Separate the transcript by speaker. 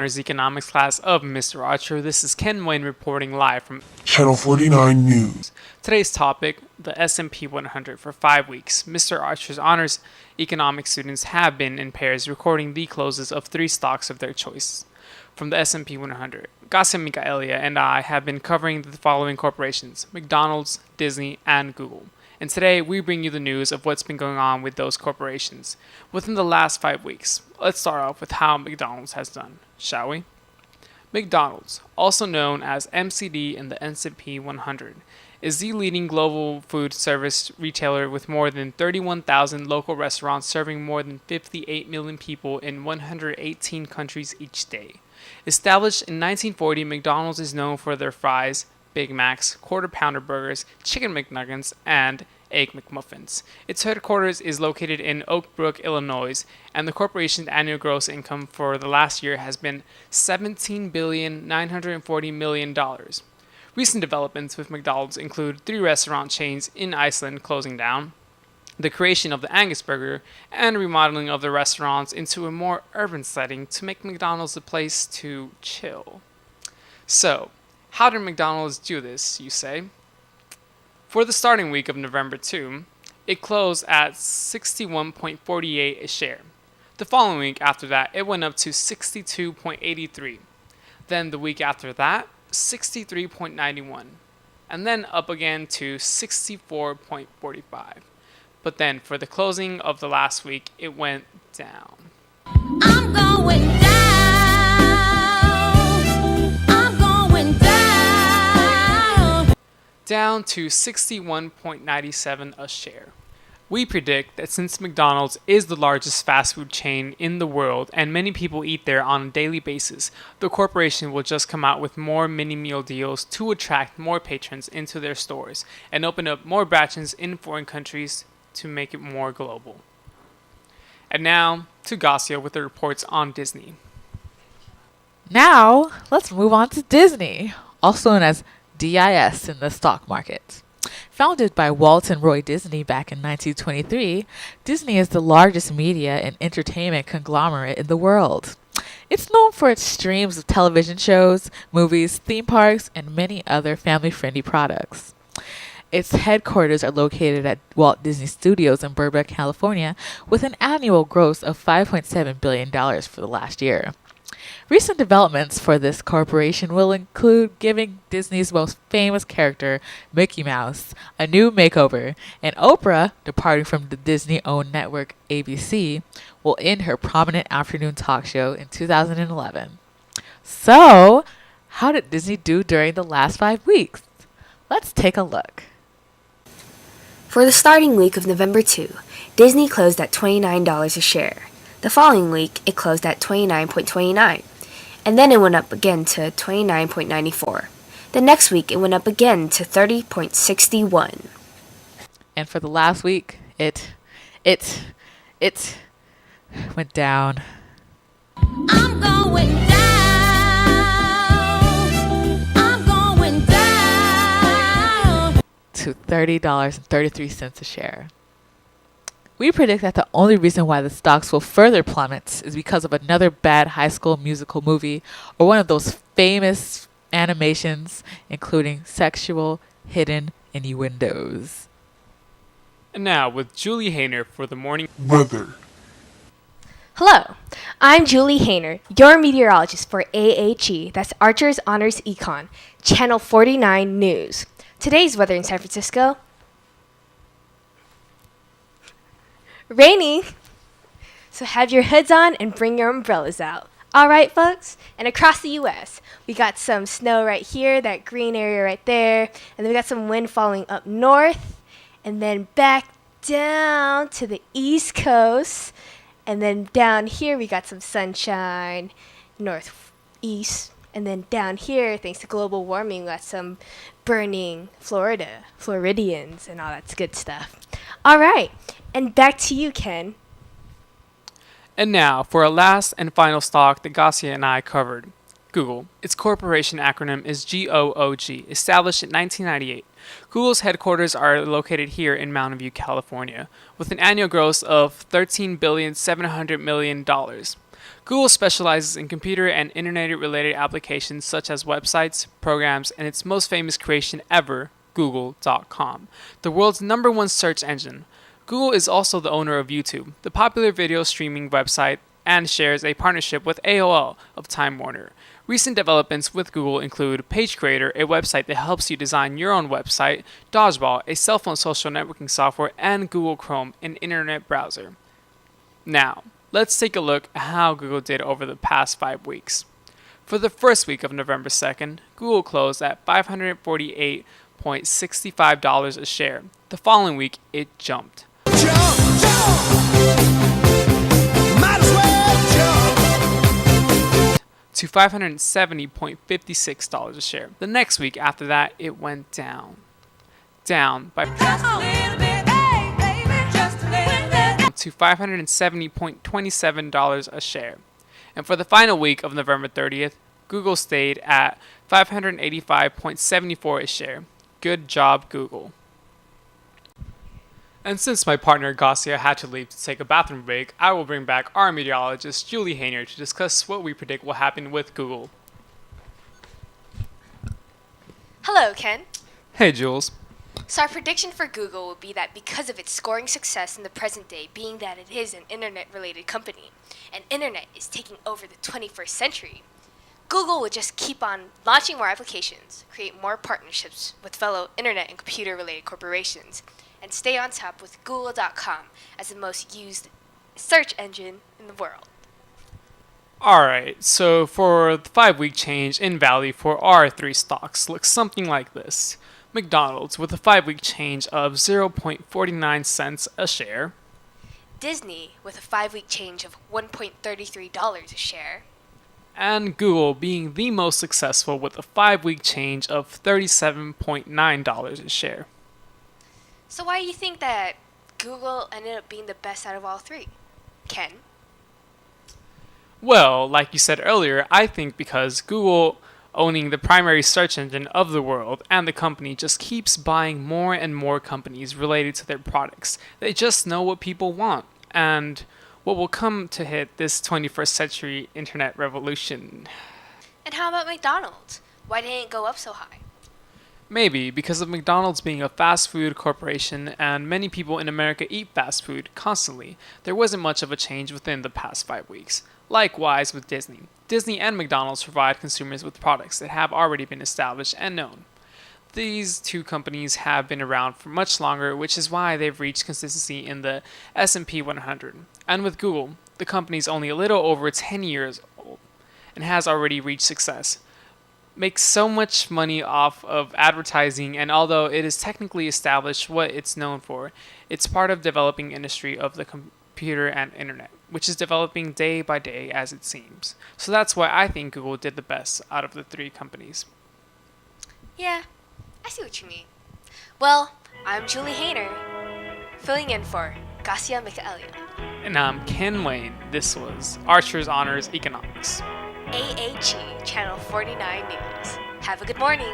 Speaker 1: Honors Economics class of Mr. Archer. This is Ken Wayne reporting live from
Speaker 2: Channel 49 News.
Speaker 1: Today's topic, the S&P 100 for 5 weeks. Mr. Archer's Honors Economics students have been in pairs recording the closes of 3 stocks of their choice. From the S&P 100, Garcia Micaelia and I have been covering the following corporations: McDonald's, Disney, and Google. And today we bring you the news of what's been going on with those corporations within the last 5 weeks. Let's start off with how McDonald's has done, shall we? McDonald's, also known as MCD in the S&P 100, is the leading global food service retailer with more than 31,000 local restaurants serving more than 58 million people in 118 countries each day. Established in 1940, McDonald's is known for their fries, Big Macs, Quarter Pounder burgers, Chicken McNuggets, and Egg McMuffins. Its headquarters is located in Oak Brook, Illinois, and the corporation's annual gross income for the last year has been $17,940,000,000. Recent developments with McDonald's include 3 restaurant chains in Iceland closing down, the creation of the Angus Burger, and remodeling of the restaurants into a more urban setting to make McDonald's a place to chill. So, how did McDonald's do this, you say? For the starting week of November 2, it closed at 61.48 a share. The following week after that, it went up to 62.83. Then the week after that, 63.91. And then up again to 64.45. But then for the closing of the last week, it went down.
Speaker 3: I'm going down. I'm going down.
Speaker 1: Down to 61.97 a share. We predict that since McDonald's is the largest fast food chain in the world and many people eat there on a daily basis, the corporation will just come out with more mini meal deals to attract more patrons into their stores and open up more branches in foreign countries to make it more global. And now to Garcia with the reports on Disney.
Speaker 4: Now, let's move on to Disney, also known as DIS in the stock market. Founded by Walt and Roy Disney back in 1923, Disney is the largest media and entertainment conglomerate in the world. It's known for its streams of television shows, movies, theme parks, and many other family-friendly products. Its headquarters are located at Walt Disney Studios in Burbank, California, with an annual gross of $5.7 billion for the last year. Recent developments for this corporation will include giving Disney's most famous character, Mickey Mouse, a new makeover, and Oprah, departing from the Disney-owned network ABC, will end her prominent afternoon talk show in 2011. So, how did Disney do during the last 5 weeks? Let's take a look.
Speaker 5: For the starting week of November 2, Disney closed at $29 a share. The following week, it closed at $29.29, and then it went up again to $29.94. The next week, it went up again to $30.61.
Speaker 4: And for the last week, it went down.
Speaker 3: I'm going down. I'm going down.
Speaker 4: To $30.33 a share. We predict that the only reason why the stocks will further plummet is because of another bad High School Musical movie or one of those famous animations including sexual hidden innuendos.
Speaker 1: And now with Julie Hayner for the morning
Speaker 2: Weather.
Speaker 6: Hello, I'm Julie Hayner, your meteorologist for AHE, that's Archer's Honors Econ, Channel 49 News. Today's weather in San Francisco: rainy. So have your hoods on and bring your umbrellas out. All right, folks? And across the U.S., we got some snow right here, that green area right there. And then we got some wind falling up north. And then back down to the East Coast. And then down here, we got some sunshine, northeast. And then down here, thanks to global warming, we got some burning Floridians, and all that good stuff. All right. And back to you, Ken.
Speaker 1: And now, for our last and final stock that Garcia and I covered, Google. Its corporation acronym is GOOG, established in 1998. Google's headquarters are located here in Mountain View, California, with an annual gross of $13,700,000,000. Google specializes in computer and internet-related applications such as websites, programs, and its most famous creation ever, Google.com, the world's #1 search engine. Google is also the owner of YouTube, the popular video streaming website, and shares a partnership with AOL of Time Warner. Recent developments with Google include Page Creator, a website that helps you design your own website, Dodgeball, a cell phone social networking software, and Google Chrome, an internet browser. Now, let's take a look at how Google did over the past 5 weeks. For the first week of November 2nd, Google closed at $548.65 a share. The following week, it jumped to $570.56 a share. The next week after that, it went down by to $570.27 a share. And for the final week of November 30th, Google stayed at $585.74 a share. Good job, Google. And since my partner Garcia had to leave to take a bathroom break, I will bring back our meteorologist Julie Hayner to discuss what we predict will happen with Google.
Speaker 6: Hello, Ken.
Speaker 1: Hey, Jules.
Speaker 6: So our prediction for Google would be that because of its scoring success in the present day, being that it is an internet-related company, and internet is taking over the 21st century, Google will just keep on launching more applications, create more partnerships with fellow internet and computer-related corporations, and stay on top with Google.com as the most used search engine in the world.
Speaker 1: Alright, so for the 5-week change in value for our 3 stocks looks something like this. McDonald's with a 5-week change of 0.49 cents a share.
Speaker 6: Disney with a 5-week change of $1.33 a share.
Speaker 1: And Google being the most successful with a 5-week change of $37.9 a share.
Speaker 6: So why do you think that Google ended up being the best out of all 3? Ken?
Speaker 1: Well, like you said earlier, I think because Google owning the primary search engine of the world and the company just keeps buying more and more companies related to their products. They just know what people want and what will come to hit this 21st century internet revolution.
Speaker 6: And how about McDonald's? Why didn't it go up so high?
Speaker 1: Maybe because of McDonald's being a fast food corporation and many people in America eat fast food constantly, there wasn't much of a change within the past 5 weeks. Likewise with Disney. Disney and McDonald's provide consumers with products that have already been established and known. These 2 companies have been around for much longer, which is why they've reached consistency in the S&P 100. And with Google, the company is only a little over 10 years old and has already reached success. Makes so much money off of advertising, and although it is technically established what it's known for, it's part of developing industry of the computer and internet, which is developing day by day as it seems. So that's why I think Google did the best out of the 3 companies.
Speaker 6: Yeah, I see what you mean. Well, I'm Julie Hayner, filling in for Garcia Michaelia.
Speaker 1: And I'm Ken Wayne. This was Archer's Honors Economics.
Speaker 6: AHE Channel 49 News. Have a good morning.